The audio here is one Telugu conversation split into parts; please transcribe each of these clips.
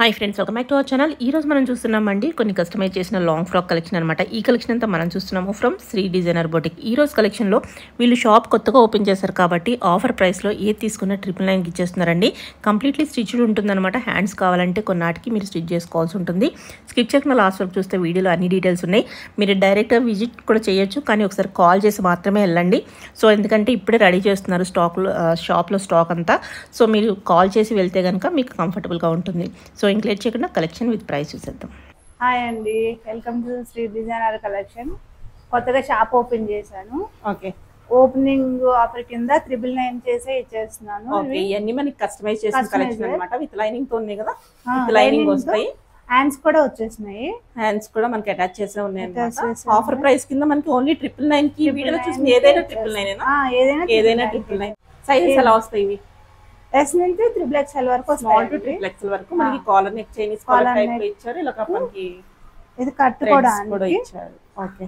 Hi friends, welcome back to our channel. ఈ రోజు మనం చూస్తున్నామండి కొన్ని కస్టమైజ్ చేసిన లాంగ్ ఫ్రాక్ కలెక్షన్ అనమాట. ఈ కలెక్షన్ అంతా మనం చూస్తున్నాము ఫ్రమ్ శ్రీ డిజైనర్ బొటిక్. ఈ రోజు కలెక్షన్లో వీళ్ళు షాప్ కొత్తగా ఓపెన్ చేశారు కాబట్టి ఆఫర్ ప్రైస్లో ఏది తీసుకున్న 999కి ఇచ్చేస్తున్నారండి. కంప్లీట్లీ స్టిచ్డ్ ఉంటుందన్నమాట. హ్యాండ్స్ కావాలంటే కొన్నాటికి మీరు స్టిచ్ చేసుకోవాల్సి ఉంటుంది. స్కిప్ చేయకుండా లాస్ట్ వరకు చూస్తే వీడియోలో అన్ని డీటెయిల్స్ ఉన్నాయి. మీరు డైరెక్ట్గా విజిట్ కూడా చేయొచ్చు, కానీ ఒకసారి కాల్ చేసి మాత్రమే వెళ్ళండి. సో ఎందుకంటే ఇప్పుడే రెడీ చేస్తున్నారు షాప్లో స్టాక్ అంతా. సో మీరు కాల్ చేసి వెళ్తే కనుక మీకు కంఫర్టబుల్గా ఉంటుంది. సో ఇంక్లేట్ చేయకుండా కలెక్షన్ విత్ ప్రైస్ చూసేద్దాం. హాయ్ అండి, welcome to Shri designer collection. కొత్తగా షాప్ ఓపెన్ చేశాను. ఓకే, ఓపెనింగ్ ఆఫర్ కింద 999 చేసే ఇచ్చేస్తున్నాను. ఇవన్నీ మనకి కస్టమైజ్ చేసిన కలెక్షన్ అన్నమాట. విత్ లైనింగ్ తో ఉన్నాయి కదా, విత్ లైనింగ్ వస్తాయి. హ్యాండ్స్ కూడా వచ్చేసినాయి. హ్యాండ్స్ కూడా మనకి అటాచ్ చేసే ఉన్నాయి అన్నమాట. ఆఫర్ ప్రైస్ కింద మనకి ఓన్లీ 999 కి వీడియోలో చూసిన ఏదైనా 999 ఏదైనా 999. సైజెస్ ఎలా వస్తాయి ఇవి? S నుంచి 3XL వరకు స్మాల్ టు 3XL వరకు మనకి collar neck, Chinese collar type లో ఇచ్చారు. ఇలా మనకి ఇది కట్టుకోవడానికి ఇచ్చారు. ఓకే,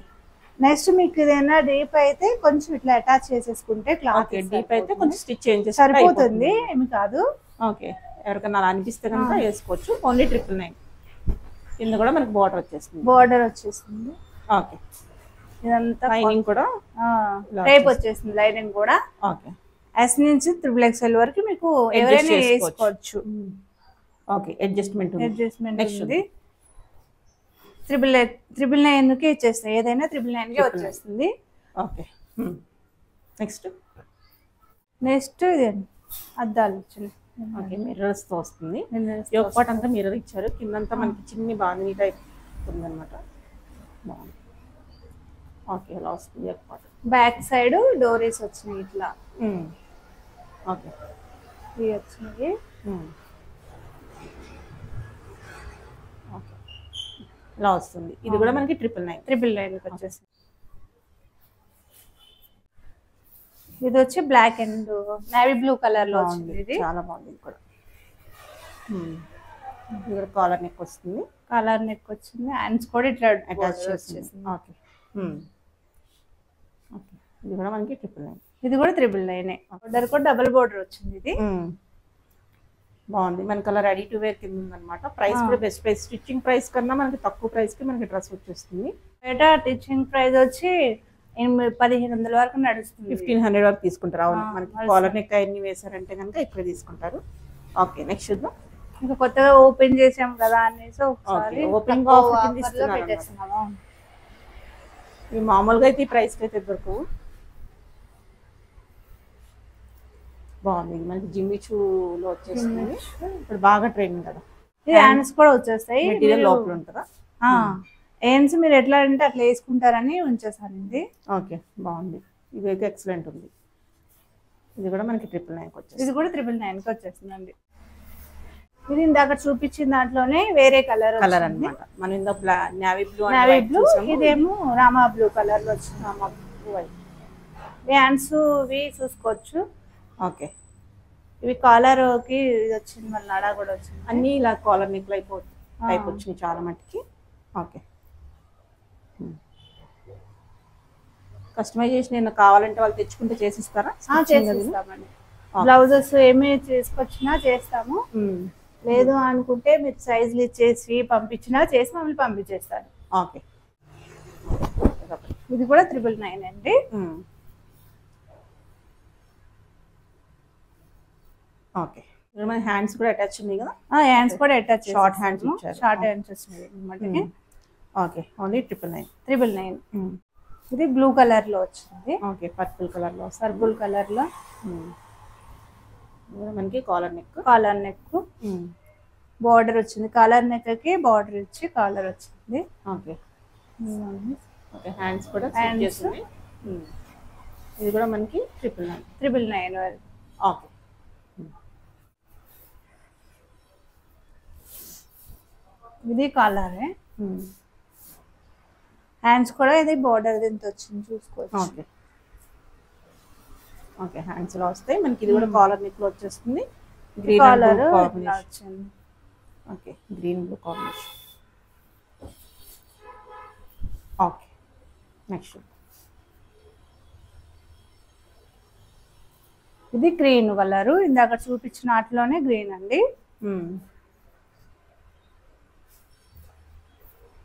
నెక్స్ట్ మీకు ఏదైనా డీప్ అయితే కొంచెం ఇట్లా అటాచ్ చేసేసుకుంటే క్లాత్ డీప్ అయితే కొంచెం స్టిచ్ చేంజ్ సరిపోతుంది, ఏమి కాదు. ఓకే, ఎవరికైనా అలా అనిపిస్తే కనుక వేసుకోవచ్చు. ఓన్లీ 999. కింద కూడా మనకి బార్డర్ వచ్చేస్తుంది. బార్డర్ వచ్చేస్తుంది. ఓకే, ఇదంతా లైనింగ్ కూడా రేపు వచ్చేస్తుంది. లైనింగ్ కూడా ఓకే. S నుంచి 3XL వరకు మీకు ఎవరైనా వేసుకోవచ్చు. ఓకే, అడ్జస్ట్మెంట్ ఉంది. 999 కి ఇచ్చేస్తాయి. ఏదైనా 999 కి వచ్చేస్తుంది. ఓకే, నెక్స్ట్ ఇది అద్దాలు వచ్చింది. ఓకే, మిర్రర్స్ తో వస్తుంది. యోక్ పార్ట్ అంతా మిర్రర్ ఇచ్చారు. కిందంతా మనకి చిన్ని బాగుంది టైప్ ఉందన్నమాట. బాగుంది. ఓకే, ఇలా వస్తుంది యోక్ పార్ట్. బ్యాక్ సైడ్ డోరీస్ వచ్చినాయి ఇట్లా. ఓకే, ఇవి వచ్చినాయి. ఓకే, ఇలా వస్తుంది. ఇది కూడా మనకి 999 వచ్చేసింది. ఇది వచ్చి black and navy blue colour లో వచ్చింది. ఇది చాలా బాగుంది. ఇది కూడా ఇది కాలర్ నెక్ వస్తుంది. కలర్ నెక్ వచ్చింది. హ్యాండ్స్ కూడా ఇట్లా అటాచ్ చేసింది. ఓకే, ఓకే, ఇది కూడా మనకి 999. ఇది కూడా 999. బోర్డర్ కూడా డబుల్ బోర్డర్ వచ్చింది. ఇది బాగుంది. మన కలర్ రెడీ టు వేర్ కింద ఉందన్నమాట. ప్రైస్ కూడా బెస్ట్ ప్రైస్. స్టిచ్చింగ్ ప్రైస్ కన్నా మనకి తక్కువ ప్రైస్ కి మనకి డ్రెస్ వచ్చేస్తుంది. బయట స్టిచ్చింగ్ ప్రైస్ వచ్చి 1500 వరకు నడుస్తుంది. 1500 వరకు తీసుకుంటారు. అవును, మనకి కాలర్ నెక్ అన్ని వేసారంటే కనుక ఎక్కువ తీసుకుంటారు. ఓకే, నెక్స్ట్ చూద్దాం. ఇంకా కొత్తగా ఓపెన్ చేసాం కదా అనేసి ఒకసారి ఓపెనింగ్ ఆఫర్ ఇస్తున్నాము. ఇవి మామూలుగా అయితే ఈ ప్రైస్ కి అయితే దొరకవు. బాగుంది. మనకి జిమ్మిచూలో వచ్చేస్తుంది. ఇప్పుడు బాగా ట్రెండ్ కదా. హ్యాండ్స్ కూడా వచ్చేస్తాయి. మెటీరియల్ లోపల ఉంటుందా? హ్యాండ్స్ మీరు ఎట్లా అంటే అట్లా వేసుకుంటారని ఉంచేసాను. ఇది ఓకే, బాగుంది. ఇది అయితే ఎక్సలెంట్ ఉంది. ఇది కూడా మనకి 999 వచ్చేస్తుంది. ఇది కూడా 999 వచ్చేస్తుందండి. ఇది ఇందాక చూపించిన దాంట్లోనే వేరే కలర్ అన్నమాట. మనం ఇందాక నేవీ బ్లూ, ఇదేమో రామా బ్లూ కలర్ లో వచ్చింది. Rama blue white. హ్యాండ్స్ ఇవి చూసుకోవచ్చు. ఓకే, ఇవి కాలర్ కి వచ్చింది. మళ్ళీ నడా కూడా వచ్చింది. అన్ని ఇలా కాలర్ నెక్ టైప్ వచ్చినాయి చాలా మట్టుకి. ఓకే, కస్టమైజేషన్ ఏమైనా కావాలంటే వాళ్ళు తెచ్చుకుంటే చేసిస్తారా? చేసిస్తామండి. బ్లౌజెస్ ఏమి తీసుకొచ్చినా చేస్తాము. లేదు అనుకుంటే మీరు సైజులు ఇచ్చేసి పంపించినా చేసి మమ్మల్ని పంపించేస్తారు. ఓకే, ఇది కూడా 999 అండి. ఓకే, మన హ్యాండ్స్ కూడా అటాచ్ ఉన్నాయి కదా. హ్యాండ్స్ కూడా అటాచ్, షార్ట్ హ్యాండ్స్ ఇచ్చారు. షార్ట్ హ్యాండ్స్ వచ్చినాయి అన్నమాట. Okay, only 999. ఇది బ్లూ కలర్ లో వచ్చింది. ఓకే, పర్పుల్ కలర్ లో, పర్పుల్ కలర్ లో మనకి కాలర్ నెక్ బార్డర్ వచ్చింది. కాలర్ నెక్ కి బార్డర్ ఇచ్చి కాలర్ వచ్చింది. ఓకే, ఓకే, హ్యాండ్స్ కూడా చేస్తుంది. ఇది కూడా మనకి 999. ఓకే, ఇది కాలరే. హ్యాండ్స్ కూడా ఇది బార్డర్ దీంతో వచ్చింది, చూసుకోవచ్చు. ఓకే, ఓకే, హ్యాండ్స్ లో వస్తాయి మనకి. ఇది కూడా కాలర్ నెక్ లో వచ్చేస్తుంది. గ్రీన్ కలర్ వచ్చింది. Okay, green blue combination. Okay, next ఇది గ్రీన్ కలర్. ఇందాక చూపించిన వాటిలోనే గ్రీన్ అండి.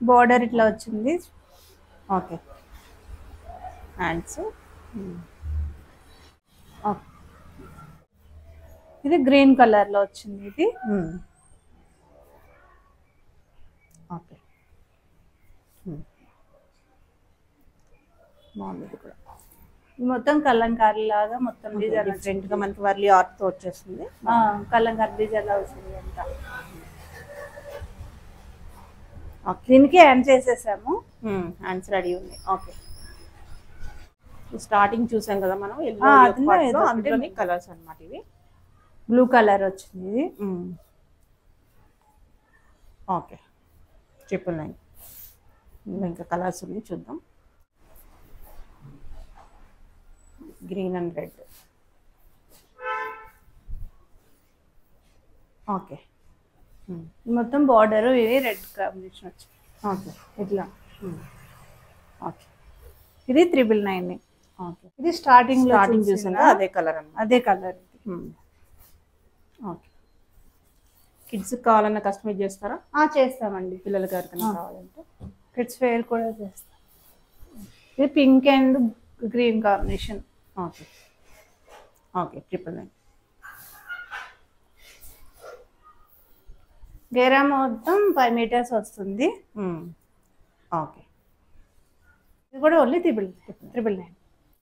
బార్డర్ ఇట్లా వచ్చింది. ఓకే. హ్యాండ్స్. ఓకే. ఇది గ్రీన్ కలర్ లో వచ్చింది. ఇది ఓకే. బాగుంది. ఇది కూడా మొత్తం కలంకారీ లాగా మొత్తం డిజైన్ డిఫరెంట్ గా మనకి వర్లీ ఆర్ట్ తో వచ్చేస్తుంది. కలంకారీ డిజైన్ లా వస్తుంది అంతా. దీనికి హ్యాండ్ చేసేసాము. హ్యాండ్స్ రెడీ ఉంది. ఓకే. స్టార్టింగ్ చూసాం కదా మనం, అందులోని కలర్స్ అన్నమాట ఇవి. బ్లూ కలర్ వచ్చింది ఇది. ఓకే. 999. ఇంకా కలర్స్ ఉన్నాయి చూద్దాం. Green and red. ఓకే. మొత్తం బార్డర్ ఇది రెడ్ కాంబినేషన్ వచ్చింది. ఓకే. ఇట్లా. ఓకే. ఇది 999. ఓకే. ఇది స్టార్టింగ్ చూసాం అదే కలర్ అన్నమాట. అదే కలర్. ఓకే. కిడ్స్ కావాలన్నా కస్టమైజ్ చేస్తారా? చేస్తామండి. పిల్లలకి ఎవరికైనా కావాలంటే కిడ్స్ వేర్ కూడా చేస్తాం. ఇది pink and green combination. Okay. Okay. 999. గేరా మొత్తం 5 మీటర్స్ వస్తుంది. ఓకే. ఇది కూడా ఓన్లీ 999.